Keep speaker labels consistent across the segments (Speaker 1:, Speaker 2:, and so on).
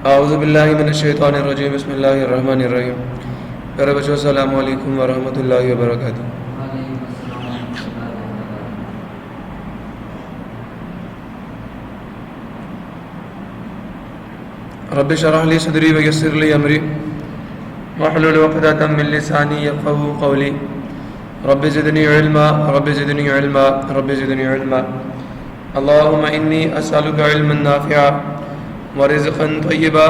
Speaker 1: اعوذ باللہ من الشیطان الرجیم بسم اللہ الرحمن الرحیم. پیارے بچوں السلام علیکم ورحمۃ اللہ وبرکاتہ. رب اشرح لي صدری ویسر لي امری واحلل عقدۃ من لسانی یفقهوا قولی. رب زدنی علما رب زدنی علما رب زدنی علما. اللهم انی اسألک علما نافعا ورزقا طیبا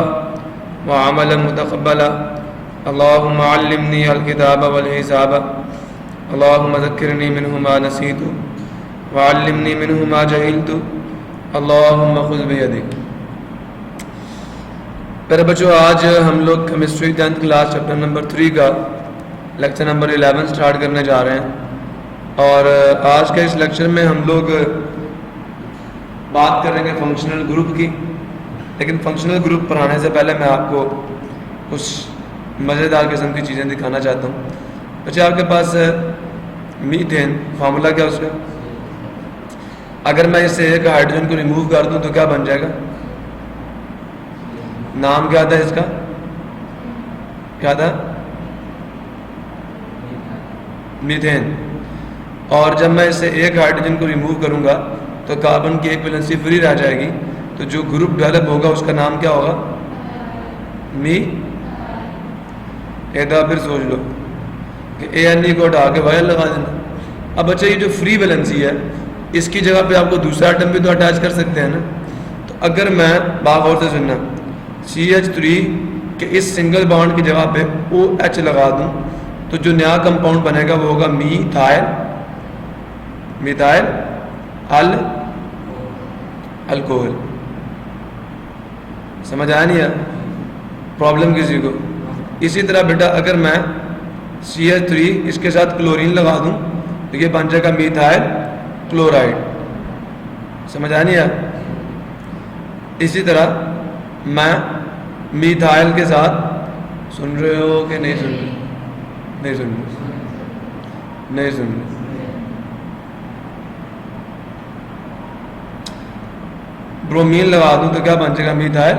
Speaker 1: وعملا متقبلا. اللهم علمنی الکتاب والحساب. اللهم ذکرنی منه ما نسیت وعلمنی منه ما جہلت. اللهم خذ بیدی. میرے بچوں آج ہم لوگ chemistry 10th class chapter number 3 کا لیکچر نمبر 11 سٹارٹ کرنے جا رہے ہیں. اور آج کے اس لیکچر میں ہم لوگ بات کریں گے فنکشنل گروپ کی. لیکن فنکشنل گروپ پڑھانے سے پہلے میں آپ کو کچھ مزیدار قسم کی چیزیں دکھانا چاہتا ہوں. بچے آپ کے پاس میتھین فارمولا کیا اس کا؟ اگر میں اس سے ایک ہائیڈروجن کو ریموو کر دوں تو کیا بن جائے گا؟ نام کیا تھا اس کا؟ کیا تھا؟ میتھین. اور جب میں اس سے ایک ہائیڈروجن کو ریموو کروں گا تو کاربن کی ایک ویلنسی فری رہ جائے گی. تو جو گروپ ڈیولپ ہوگا اس کا نام کیا ہوگا؟ ایک دفعہ پھر سوچ لو کہ اے این ای کو ہٹا کے وائل لگا دینا. اب بچہ یہ جو فری ویلنسی ہے اس کی جگہ پہ آپ کو دوسرا ایٹم بھی تو اٹیچ کر سکتے ہیں نا. تو اگر میں باغور سے سننا CH3 کے اس سنگل بانڈ کی جگہ پہ OH لگا دوں تو جو نیا کمپاؤنڈ بنے گا وہ ہوگا میتھائل الکوہل. سمجھ آیا نہیں ہے پرابلم کسی کو؟ اسی طرح بیٹا اگر میں CH3 اس کے ساتھ کلورین لگا دوں تو یہ بن جائے گا میتھائل کلورائڈ. سمجھ آیا نہیں ہے؟ اسی طرح میں میتھائل کے ساتھ سن رہے ہو کہ نہیں سن رہے؟ نہیں سن رہے، نہیں سن رہے. برومین لگا دوں تو کیا بن جائے گا؟ میتھائل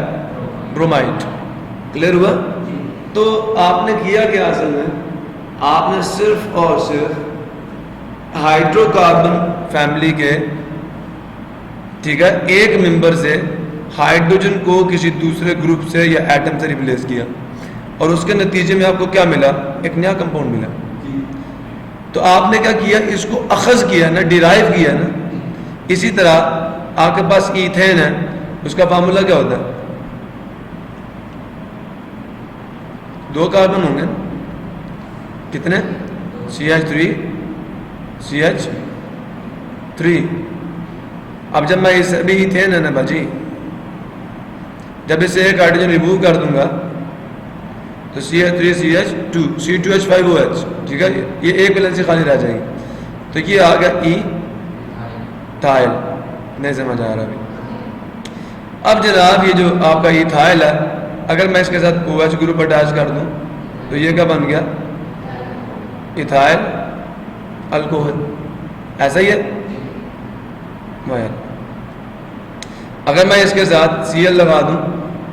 Speaker 1: برومائڈ. کلیئر ہوا؟ تو آپ نے کیا کیا اصل میں؟ آپ نے صرف اور صرف ہائیڈرو کاربن فیملی کے ٹھیک ہے ایک ممبر سے ہائیڈروجن کو کسی دوسرے گروپ سے یا ایٹم سے ریپلیس کیا اور اس کے نتیجے میں آپ کو کیا ملا؟ ایک نیا کمپاؤنڈ ملا. تو آپ نے کیا کیا؟ اس کو اخذ کیا نا، ڈیرائیو کیا نا. اسی طرح آپ کے پاس ایتھین ہے، اس کا فارمولا کیا ہوتا ہے؟ 2 کاربن ہوں گے. کتنے؟ CH3 CH3. اب جب میں اس بھی ایتھین ہے نا باجی، جب اسے ایک ہائیڈروجن ریموو کر دوں گا تو CH3 CH2 C2H5OH ٹھیک ہے، یہ ایک ویلنسی خالی رہ جائے گی. تو یہ آ گیا ایتھائل. نہیں سمجھ آ رہا ابھی؟ اب جناب یہ جو آپ کا ایتھائل ہے اگر میں اس کے ساتھ OH گروپ اٹیچ کر دوں تو یہ کیا بن گیا؟ Ethyl alcohol. ایسا ہی ہے. اگر میں اس کے ساتھ Cl لگا دوں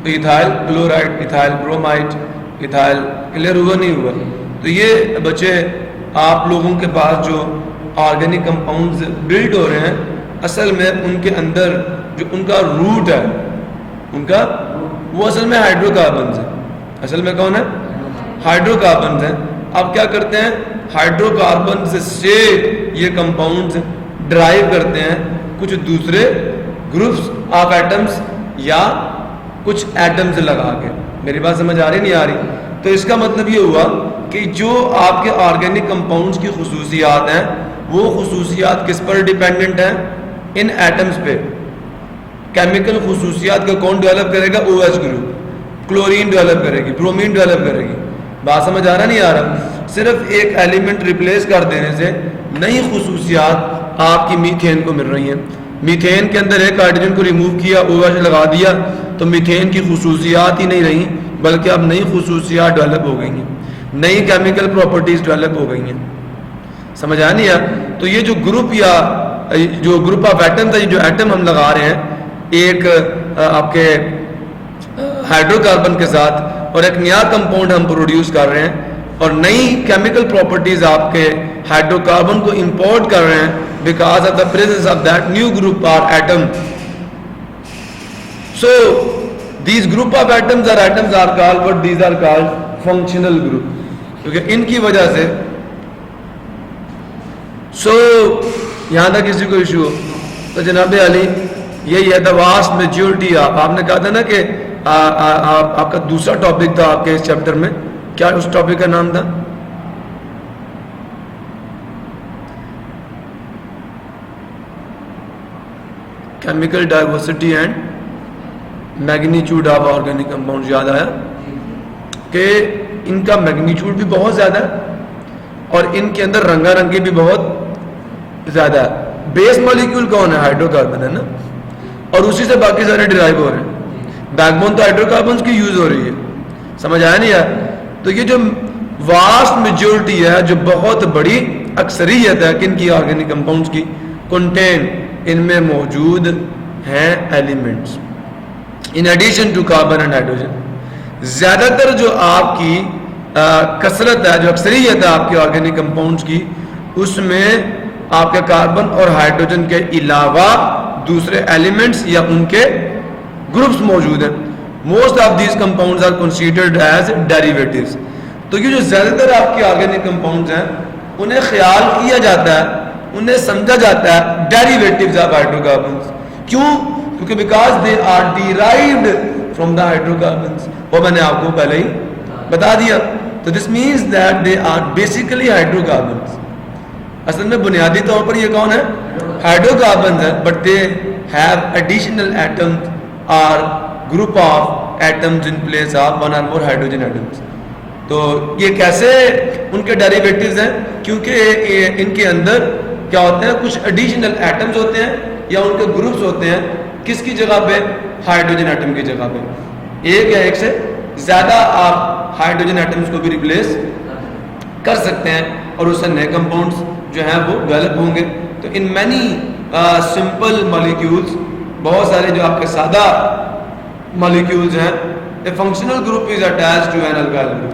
Speaker 1: تو ethyl chloride, ethyl bromide, ethyl. Clear ہوا نہیں ہوا؟ تو یہ بچے آپ لوگوں کے پاس جو آرگینک کمپاؤنڈز بلڈ ہو رہے ہیں اصل میں ان کے اندر جو ان کا روٹ ہے ان کا وہ اصل میں ہائیڈرو کاربنز ہیں. اصل میں کون ہے؟ ہائیڈرو کاربنز ہیں. آپ کیا کرتے ہیں؟ ہائیڈرو کاربنز سے یہ کمپاؤنڈز ڈرائیو کرتے ہیں کچھ دوسرے گروپس آف ایٹمز یا کچھ ایٹمز لگا کے. میری بات سمجھ آ رہی نہیں آ رہی؟ تو اس کا مطلب یہ ہوا کہ جو آپ کے آرگینک کمپاؤنڈز کی خصوصیات ہیں وہ خصوصیات کس پر ڈیپینڈنٹ ہیں؟ ان ایٹمز پہ. کیمیکل خصوصیات کا کون ڈیولپ کرے گا؟ OH group. کلورین ڈیولپ کرے گی، برومین ڈیولپ کرے گی. بات سمجھ آ رہا نہیں آ رہا؟ صرف ایک ایلیمنٹ ریپلیس کر دینے سے نئی خصوصیات آپ کی میتھین کو مل رہی ہیں. میتھین کے اندر ایک ہائیڈروجن کو ریموو کیا، OH لگا دیا تو میتھین کی خصوصیات ہی نہیں رہیں بلکہ اب نئی خصوصیات ڈیولپ ہو گئی ہیں، نئی کیمیکل پراپرٹیز ڈیولپ ہو گئی ہیں. سمجھ آ نہیں ہے؟ تو یہ جو گروپ یا جو گروپ آف ایٹم تھا، جو ایٹم ہم لگا رہے ہیں ایک آپ کے ہائیڈرو کاربن کے ساتھ اور ایک نیا کمپاؤنڈ ہم پروڈیوس کر رہے ہیں اور نئی کیمیکل پراپرٹیز آپ کے ہائیڈرو کاربن کو امپورٹ کر رہے ہیں because of the presence of that new group or atom. So these group of atoms are called what? These are called functional group. کیونکہ ان کی وجہ سے یہاں تک کسی کو ایشو ہو تو جناب علی یہی ہے the vast majority. آپ نے کہا تھا نا کہ آپ کا دوسرا ٹاپک تھا آپ کے اس چیپٹر میں, کیا اس ٹاپک کا نام تھا؟ Chemical diversity and magnitude of organic compound. یاد آیا کہ ان کا میگنیچیوڈ بھی بہت زیادہ ہے اور ان کے اندر رنگا رنگی بھی بہت زیادہ ہے. بیس مالیکیول کون ہے؟ ہائیڈرو کاربن ہے نا, اور اسی سے باقی سارے ڈرائیو ہو رہے ہیں. بیک بون تو ہائیڈرو کاربنز کی یوز ہو رہی ہے. سمجھ آیا نہیں یار؟ تو یہ جو واسٹ میجورٹی ہے, جو بہت بڑی اکثریت ہے کن کی آرگینک کمپاؤنڈز کی, کنٹین ان میں موجود ہیں elements in addition to carbon and hydrogen. زیادہ تر جو آپ کی کثرت ہے, جو اکثریت ہے آپ کے آرگینک کمپاؤنڈز کی, اس میں آپ کے کاربن اور ہائیڈروجن کے علاوہ دوسرے ایلیمنٹس یا ان کے گروپس موجود ہیں. Most of these compounds are considered as derivatives. تو یہ جو زیادہ تر آپ کے آرگینک کمپاؤنڈز ہیں انہیں خیال کیا جاتا ہے, انہیں سمجھا جاتا ہے ڈیریویٹیوز آف ہائیڈرو کاربنز. کیوں؟ کیونکہ because they are derived from the hydrocarbons. وہ میں نے آپ کو پہلے ہی بتا دیا. تو this means that they are basically hydrocarbons. اصل میں بنیادی طور پر یہ کون ہے؟ ہائیڈرو کاربنز ہے, but they have additional atoms or group of atoms in place of one or more hydrogen atoms. تو یہ کیسے ان کے ڈیریویٹیوز ہیں؟ کیونکہ ان کے اندر کیا ہوتے ہیں, کچھ ایڈیشنل ایٹمز ہوتے ہیں یا ان کے گروپس ہوتے ہیں. کس کی جگہ پہ؟ ہائیڈروجن ایٹم کی جگہ پہ. ایک یا ایک سے زیادہ آپ ہائیڈروجن ایٹمز کو بھی ریپلیس کر سکتے ہیں اور اس سے نئے کمپاؤنڈز جو ہیں وہ ڈیولپ ہوں گے. تو ان مینی سمپل مالیکیولز, بہت سارے جو آپ کے سادہ مالیکیولز ہیں, a functional group is attach to an alkyl group.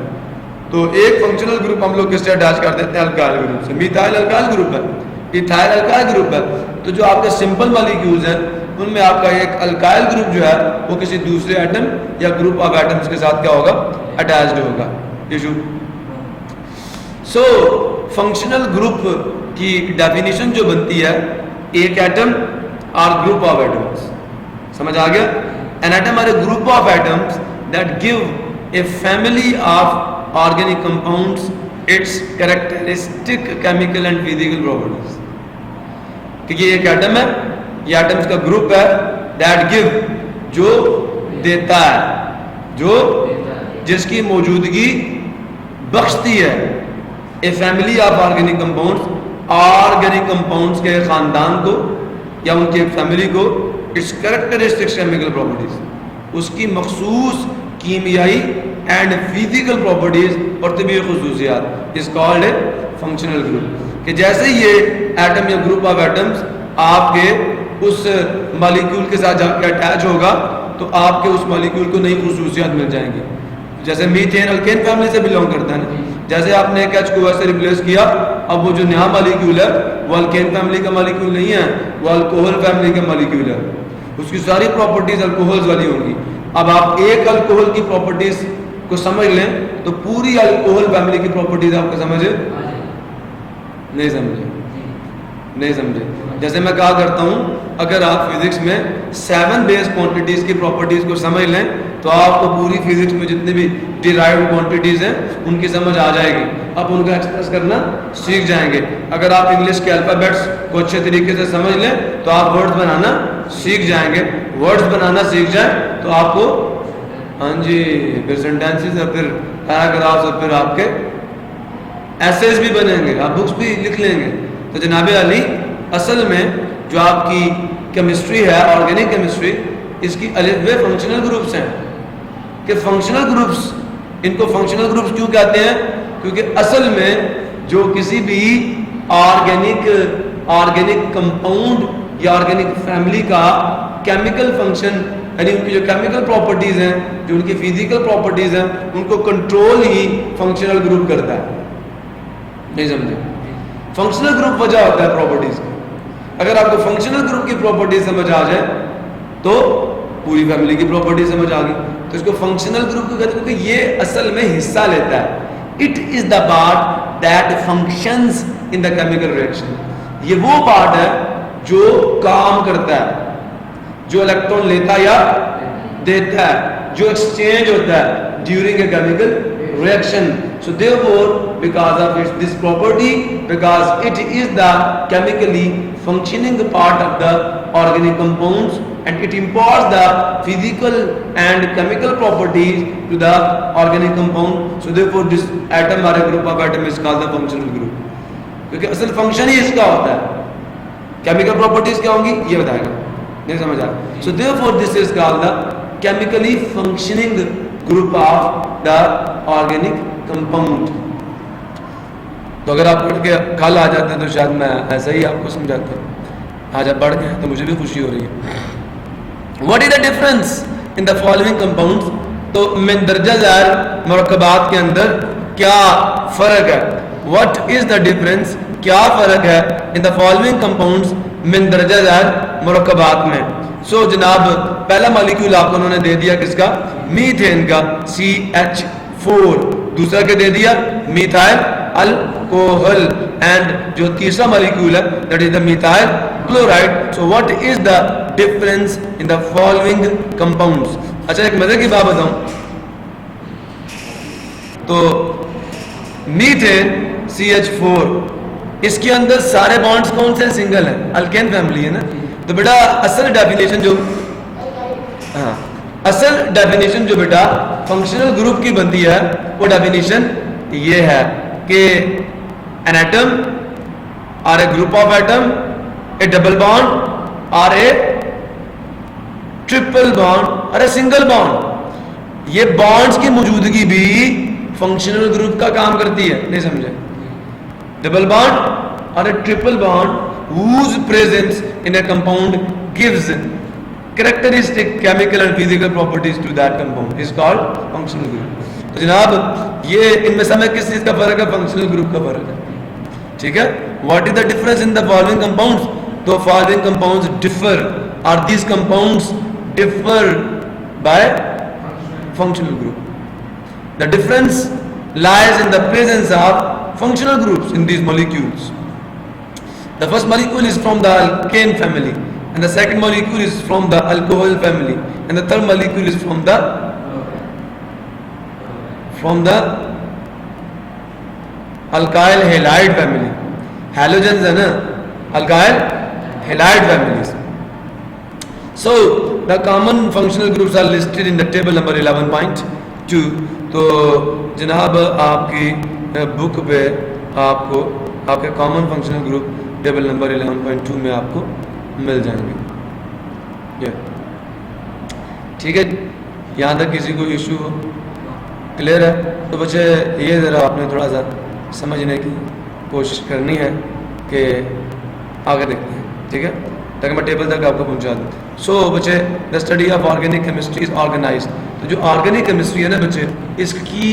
Speaker 1: تو ایک فنکشنل گروپ ہم لوگ کس سے اٹیچ کر دیتے ہیں؟ الکائل گروپ سے. میتھائل الکائل گروپ ہے, ایتھائل الکائل گروپ ہے. تو جو آپ کے سمپل مالیکیولز ہیں ان میں آپ کا ایک الکائل گروپ جو ہے وہ کسی دوسرے ایٹم یا گروپ آف ایٹمز کے ساتھ کیا ہوگا؟ اٹیچڈ ہوگا. سو فنکشنل گروپ کی ڈیفینیشن جو بنتی ہے, ایک ایٹم اور گروپ آف ایٹمز. سمجھ آ گیا؟ An atom or a group of atoms that give a family of organic compounds its characteristic chemical and physical properties. کہ یہ ایک ایٹم ہے, یہ ایٹمز کا گروپ ہے, that give جو دیتا ہے, جو جس کی موجودگی بخشتی ہے, a family of organic compounds, organic compounds کے خاندان کو یا ان کے فیملی کو, اٹس کریکٹرسٹکس کیمیکل پراپرٹیز, اس کی مخصوص کیمیائی اینڈ فزیکل پراپرٹیز اور طبی خصوصیات, is called a functional group. کہ جیسے یہ ایٹم یا گروپ آف ایٹمز آپ کے اس مالیکیول کے ساتھ جا کے اٹیچ ہوگا تو آپ کے اس مالیکیول کو نئی خصوصیات مل جائیں گی. جیسے میتھین الکین فیملی سے بلونگ کرتا ہے نا, جیسے آپ نے ایک ایچ کو ویسے ریپلیس کیا, اب وہ جو نیا مالیکیول ہے وہ الکین فیملی کا مالیکیول نہیں ہے, وہ الکوہل فیملی کا مالیکیول ہے. اس کی ساری پراپرٹیز الکوہلز والی ہوں گی. اب آپ ایک الکوہل کی پراپرٹیز کو سمجھ لیں تو پوری الکوہل فیملی کی پراپرٹیز آپ کو سمجھے نہیں سمجھے. جیسے میں کہا کرتا ہوں, اگر آپ فزکس میں 7 بیس کوانٹیٹیز کی پراپرٹیز کو سمجھ لیں تو آپ کو پوری فزکس میں جتنے بھی ڈیرائیوڈ کوانٹیٹیز ہیں ان کی سمجھ آ جائے گی, آپ ان کا ایکسپریس کرنا سیکھ جائیں گے. اگر آپ انگلش کے الفابیٹس کو اچھے طریقے سے سمجھ لیں تو آپ ورڈز بنانا سیکھ جائیں گے. ورڈز بنانا سیکھ جائیں تو آپ کو ہاں جی پھر سینٹینسز اور پھر پیراگرافس اور پھر آپ کے ایسیز بھی بنیں گے, آپ بکس بھی لکھ لیں گے. تو جناب علی اصل میں جو آپ کی کیمسٹری ہے, آرگینک کیمسٹری, اس کی الف بے فنکشنل گروپس ہیں. کہ فنکشنل گروپس, ان کو فنکشنل گروپس کیوں کہتے ہیں؟ کیونکہ اصل میں جو کسی بھی آرگینک کمپاؤنڈ یا آرگینک فیملی کا کیمیکل فنکشن یعنی ان کی جو کیمیکل پراپرٹیز ہیں, جو ان کی فزیکل پراپرٹیز ہیں, ان کو کنٹرول ہی فنکشنل گروپ کرتا ہے. نہیں سمجھے؟ فنکشنل گروپ وجہ ہوتا ہے پراپرٹیز کا. اگر آپ کو فنکشنل گروپ کی پراپرٹیز سمجھ آ جائے تو پوری فیملی کی پراپرٹی سمجھ آ گئی. تو اس کو فنکشنل گروپ کو کہتے ہیں کہ یہ اصل میں حصہ لیتا ہے. It is the part that functions in the chemical reaction. یہ وہ پارٹ ہے جو کام کرتا ہے, جو الیکٹران لیتا یا دیتا ہے, جو ایکسچینج ہوتا ہے during a chemical reaction. So therefore, because of its this property, because it is the chemically functioning part of the organic compounds, and it imparts the physical and chemical properties to the organic compound. So therefore, this atom or a group of atom is called the functional group. کیونکہ اصل function ہی اس کا ہوتا ہے. Chemical properties کیا ہوں گی یہ بتائے گا, نہیں سمجھ آیا؟ So therefore, this is called the chemically functioning group of the organic compound. تو اگر آپ اٹھ کے کل آ جاتے ہیں تو شاید میں ایسا ہی آپ کو سمجھاتا ہوں. آج آپ پڑھ گئے تو مجھے بھی خوشی ہو رہی ہے. What is the difference in the following compounds؟ تو مندرجہ ذیل مرکبات کے اندر کیا فرق ہے؟ What is the difference؟ کیا فرق ہے in the following compounds مندرجہ ذیل مرکبات میں؟ سو جناب پہلا مالیکیول آپ کو انہوں نے دے دیا کس کا؟ میتھین کا, CH4. دوسرا کیا دے دیا؟ Methyl alcohol. اینڈ جو تیسرا مالیکیول ہے that is the methyl chloride. So what is the difference in the following compounds؟ اچھا ایک مزے کی بات بتاؤں تو میتھین CH4 اس کے اندر سارے بانڈز کون سے سنگل ہیں, الکین فیملی ہے نا. تو بیٹا اصل ڈیفینیشن جو بیٹا فنکشنل گروپ کی بنتی ہے وہ ڈیفینیشن یہ ہے کہ an atom or a group of atom, a double bond or a triple bond or a single bond. یہ بانڈز کی موجودگی بھی فنکشنل گروپ کا کام کرتی ہے, نہیں سمجھے؟ ڈبل بانڈ اور a triple bond whose presence in a compound gives characteristic chemical and physical properties to that compound is called functional group. تو جناب یہ ان میں سے کس چیز کا فرق ہے؟ فنکشنل گروپ کا فرق ہے. ٹھیک ہے. What is the difference in the following compounds؟ تو following compounds differ or these compounds differ by functional group. The difference lies in the presence of functional groups in these molecules. The first molecule is from the alkane family, and the second molecule is from the alcohol family, and the third molecule is from the alkyl halide family. Halogens are na alkyl halide families. So the common functional groups are listed in the table number 11.2. تو جناب آپ کی بک پہ آپ کو آپ کے common functional group table number 11.2 میں آپ کو مل جائیں گے. ٹھیک ہے, یہاں تک کسی کو ایشو ہو؟ کلیئر ہے؟ تو بچے یہ ذرا آپ نے تھوڑا سا سمجھنے کی کوشش کرنی ہے کہ آگے دیکھتے ہیں. ٹھیک ہے, تاکہ میں ٹیبل تک آپ کو پہنچا دوں. سو بچے the study of organic chemistry is organized. تو جو آرگینک کیمسٹری ہے نا بچے, اس کی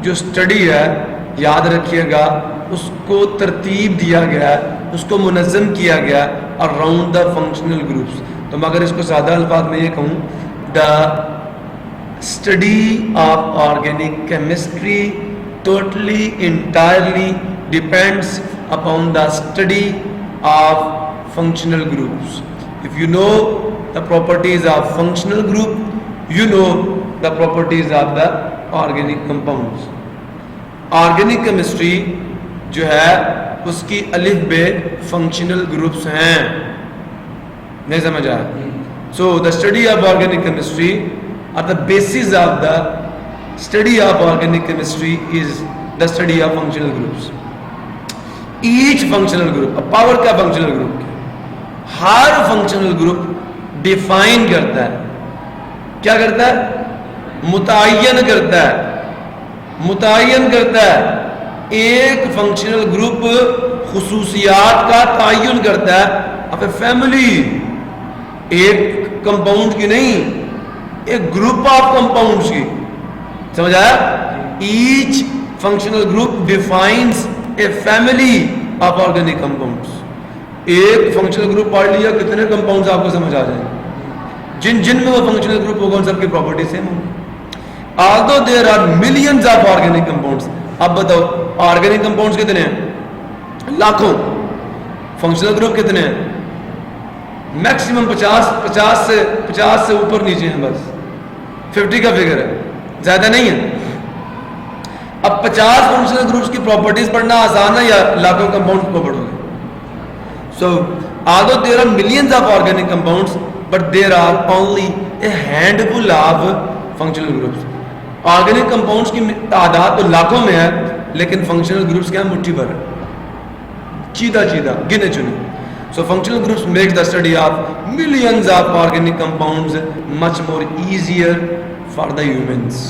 Speaker 1: جو اسٹڈی ہے یاد رکھیے گا, اس کو ترتیب دیا گیا ہے, اس کو منظم کیا گیا اراؤنڈ دا فنکشنل گروپس. تو میں اگر اس کو سادہ الفاظ میں یہ کہوں, دا study of organic chemistry totally entirely depends upon the study of functional groups. If you know the properties of functional group, you know the properties of the organic compounds. Organic chemistry جو ہے اس کی الف بے functional groups ہیں, نہیں سمجھ آیا؟ So the study of organic chemistry or the basis of the study of organic chemistry is the study of functional groups. Each functional group, a power کا functional group, ہر فنکشنل گروپ ڈیفائن کرتا ہے. کیا کرتا ہے؟ متعین کرتا ہے. ایک فنکشنل گروپ خصوصیات کا تعین کرتا ہے. اب فیملی ایک کمپاؤنڈ کی نہیں, ایک گروپ آف کمپاؤنڈس کی. سمجھ آیا؟ Each functional group defines a family of organic compounds. ایک فنکشنل گروپ پڑھ لیا, کتنے کمپاؤنڈس آپ کو سمجھ آ جائیں گے. جن میں وہ فنکشنل گروپ ہوگا ان سب کی پراپرٹی سیم ہوگی. although there are millions of organic compounds. اب بتاؤ آرگینک کمپاؤنڈس کتنے ہیں؟ لاکھوں. فنکشنل گروپ کتنے ہیں؟ میکسیمم 50 سے اوپر نیچے ہیں, بس 50 کا فگر ہے, زیادہ نہیں ہے. اب 50 فنکشنل گروپس کی پراپرٹیز پڑھنا آسان ہے یا لاکھوں کمپاؤنڈس کو پڑھو گے؟ So although there are millions of organic compounds but there are only a handful of functional groups. Organic compounds کی تعداد تو لاکھوں میں ہے لیکن فنکشنل گروپس کیا مٹھی بھر ہے, چیدہ گنے چنے. So functional groups make the study of millions of organic compounds much more easier for the humans.